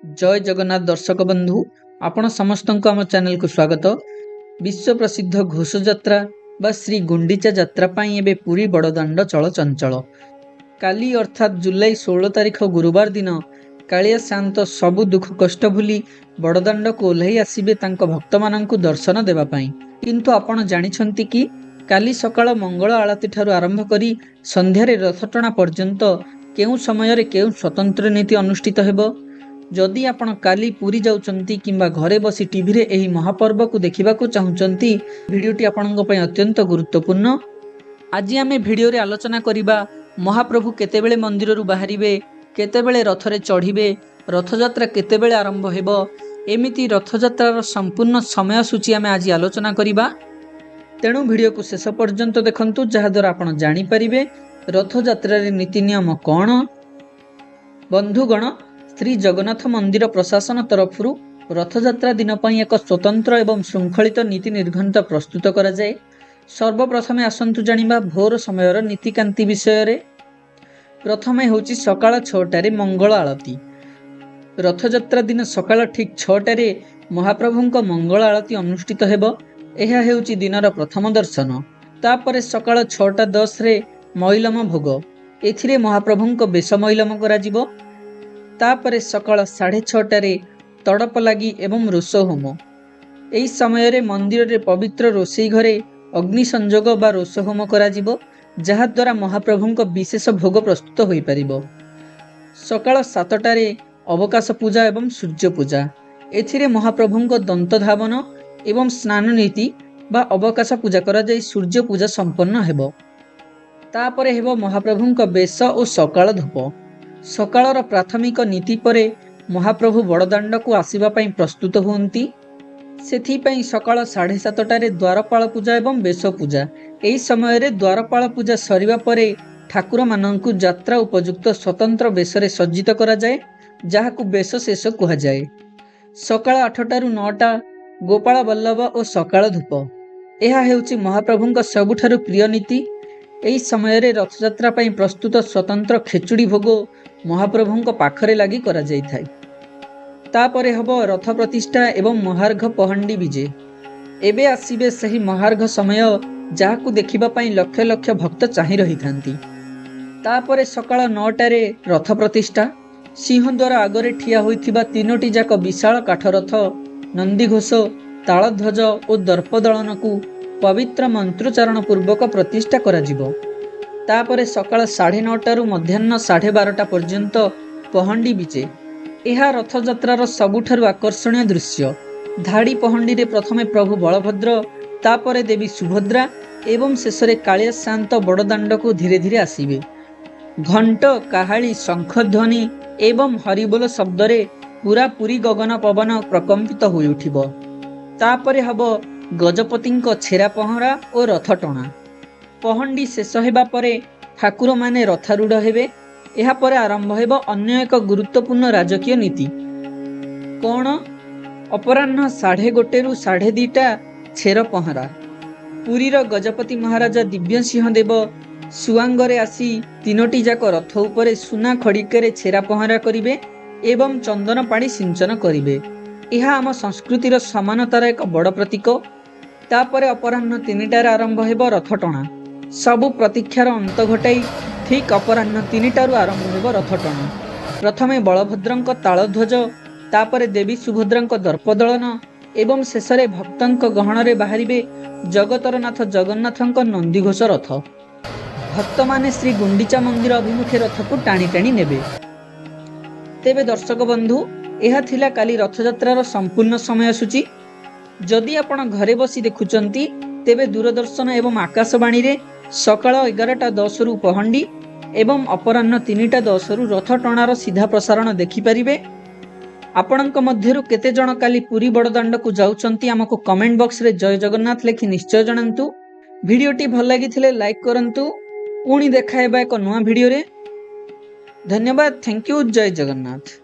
जय जगन्नाथ दर्शक बंधु आपण समस्त आम चैनल को स्वागत। विश्व प्रसिद्ध घोष यात्रा बा श्री गुंडीचा यात्रा पाई एबे पुरी बड़दाण्ड चल चंचल। काली अर्थात जुलाई 16 तारिख गुरुवार दिन कालिया शांत सबु दुख कष्ट भूली बड़दाण्ड को ओह्लाई आसिबे तांको भक्त माननकु दर्शन देबा पाई। किंतु आपण जानिछंती कि काली सकाळ मंगल आळती ठारू आरंभ करी संध्यारे रथटଣା पर्यंत केउ समय रे केउ स्वतंत्र नीति अनुष्ठित हेबो। जदि आपण काली पुरी जाउचंती किंबा घरे बसी टीवी रे एही महापर्व को देखिबा को चाहुचंती वीडियोटी आपणको पय अत्यंत गुरुत्वपूर्ण। आज आमे वीडियो रे आलोचना करिबा महाप्रभु केतेबेले मंदिर रु बाहरिबे, केतेबेले रथ रे चढ़िबे, रथयात्रा केतेबेले आरंभ हेबो, एमिति रथयात्रार संपूर्ण समय सूची आमे आज आलोचना करिबा। तेणु वीडियो को शेष पर्यंत देखंतु जहा द्वारा आपण जानि परिबे रथयात्रा रे नीति नियम कोन। बंधुगण, श्री जगन्नाथ मंदिर प्रशासन तरफरु रथयात्रा दिन पई एक स्वतंत्र एवं श्रृंखलित नीति निर्घंट प्रस्तुत करा जाए। सर्वप्रथमे आसंतु जानिबा भोर समयर नीतिकांति विषय रे। प्रथमे होची सकाळ 6टारे मंगल आळती। रथयात्रा दिन सकाळ ठीक 6टारे महाप्रभुंक मंगल आळती अनुष्ठित हेबो। एहा हेउची दिनर प्रथम दर्शन। तापरे सकाळ 6:10 रे मैलम भोग, एथिरे महाप्रभुंक बेश मैलम करा जिवो। तापरे सकाळ 6:30 तड़प लगी एवं रोष होम। एही समय रे मंदिर रे पवित्र रोषेई घरे अग्नि संजोग बा रोष होम करा जिवो, जहा द्वारा महाप्रभुंक विशेष भोग प्रस्तुत होई परिबो। सकाळ 7टारे अवकाश पूजा एवं सूर्य पूजा, एथिरे महाप्रभुंक दंत धावन एवं स्नान नीति बा अवकाश पूजा करा जाई सूर्य पूजा संपन्न हेबो। तापरे हेबो महाप्रभुंक बेश और सकाळ धूप। सकाळर प्राथमिक नीति परे महाप्रभु बड़दाण्ड को आसीबा पई प्रस्तुत होंती। सेथि पई सकाळ 7:30 द्वारपाल पूजा एवं बेश पूजा। एही समय रे द्वारपाल पूजा सरिबा परे ठाकुर माननकु यात्रा उपयुक्त स्वतंत्र बेशरे सज्जित करा जाए, जाहाकु बेश शेष कुहा जाए। सकाळ 8टारु 9टा गोपाल बल्लभ और सकाळ धूप। एहा हेउची महाप्रभुंक सबुठारु प्रिय नीति। एही समय रे रथयात्रा पई प्रस्तुत स्वतंत्र खेचुड़ी भोग महाप्रभुंक पाखरे लागि करा जाई थाई। तापरे हबो रथ प्रतिष्ठा एवं महार्घ पहंडी विजे। एबे आसीबे सही महार्घ समय, जाहाकु देखिबा पई लक्ष लक्ष भक्त चाहि रही थांती। तापरे सकाळ 9टारे रथ प्रतिष्ठा। सिंहद्वार आगरे ठिया होइथिबा 3टी जाक विशाल काठ रथ नंदीघोष, तालध्वज और दर्पदलन को पवित्र मंत्रोच्चारण पूर्वक प्रतिष्ठा करा जिवो। तापरे सकाळ 9:30 मध्याह्न 12:30 पर्यंत पहंडी विजे। एहा रथयात्रार सबुठारु आकर्षणीय दृश्य। धाड़ी पहंडी रे प्रथमे प्रभु बलभद्र, तापरे देवी सुभद्रा एवं शेषरे कालिया शांत बड़दाण्ड को धीरे धीरे आसीबे। घंट, काहाली, शंखध्वनि एवं हरिबोल शब्द रे पूरा पुरी गगन पवन प्रकंपित होई उठिबो। तापरे हबो गजपतिंक छेरा पहरा और रथ टणा। पहंडी शेष हेबा परे ठाकुर माने रथारूढ़ हेबे। एहा परे आरंभ हेबो अन्य एक गुरुत्वपूर्ण राजकीय नीति। कोण? अपराह्न 1:30 रु 2:30 छेर पहरा। पुरीर गजपति महाराजा दिव्य सिंह देव सुआंगरे आसी 3टी जाक रथ उपरे सुना खड़िकेरे छेरा पहरा करिवे एवं चंदन पाणी सिंचन करिवे। एहा आम संस्कृतिर समानतार एक बड़ प्रतीक। तापरे अपराह्न 3टारे आरंभ हेबो रथ टणा। सबु प्रतीक्षार अंत घटाई ठीक अपराह्न 3टारु आरंभ हेबो रथ टणा। प्रथमे बलभद्रंक तालध्वज, तापरे देवी सुभद्रांक दर्पदलन एवं शेषरे भक्तंक गहणरे बाहरिबे जगतर नाथ जगन्नाथंक नंदीघोष रथ। भक्त माने श्री गुंडीचा मंदिर अभिमुखे रथ को टाणी टाणी नेबे। तेबे दर्शक बंधु, एहा थिला काली रथयात्रार संपूर्ण समय सूची। जदि आपण घरे बसी देखुचंती तेबे दूरदर्शन एवं आकाशवाणी रे सकाळ 11:10 रु पहंडी एवं अपराह्न 3:10 रु रथ टणार सीधा प्रसारण देखि परिबे। आपणक मध्यरु केते जण काली पुरी बड़दाण्ड को जाउचंती हमको कमेंट बॉक्स रे जय जगन्नाथ लिखि निश्चय जणांतु। वीडियोटी भल लागिथिले लाइक करंतु। पुणी देखा हेबा एक नुआ वीडियो रे। धन्यवाद। Thank you. जय जगन्नाथ।